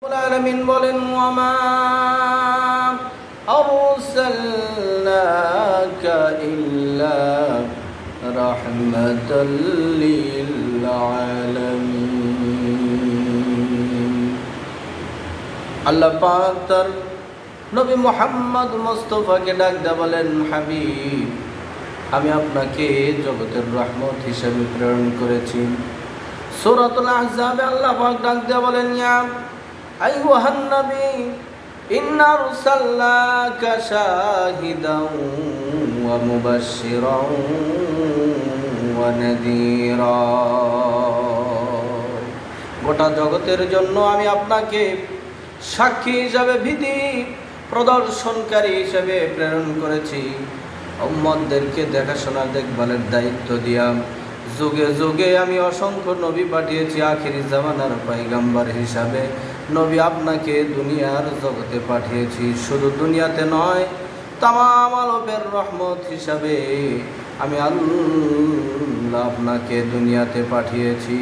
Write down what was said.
العالمين বলেন ওয়ামা আরসালনাকা ইল্লা রাহমাতাল লিল আলামিন। আল্লাহ পাক তার নবী মুহাম্মদ মুস্তাফাকে ডাক দিয়ে বলেন, হাবিব, আমি আপনাকে জগতের রহমত হিসেবে প্রেরণ করেছি। সূরাতুল আহজাবে আল্লাহ পাক ডাক দিয়ে বলেন, ইয়া আইয়ুহান নবী ইন্না আরসালনাকা শাহিদাও ওয়া মুবাশশিরাও ওয়া নাযীরা। গোটা জগতের জন্য আমি আপনাকে সাক্ষী হিসাবে, ভীতি প্রদর্শনকারী হিসেবে প্রেরণ করেছি। উম্মতদেরকে দেখাশোনা দেখভালের দায়িত্ব দিয়া যুগে যুগে আমি অসংখ্য নবী পাঠিয়েছি। আখিরি জামানার পয়গম্বর হিসাবে নবী আপনাকে দুনিয়ার জগতে পাঠিয়েছি। শুধু দুনিয়াতে নয়, তামাম আলমের রহমত হিসাবে আমি আল্লাহ আপনাকে দুনিয়াতে পাঠিয়েছি।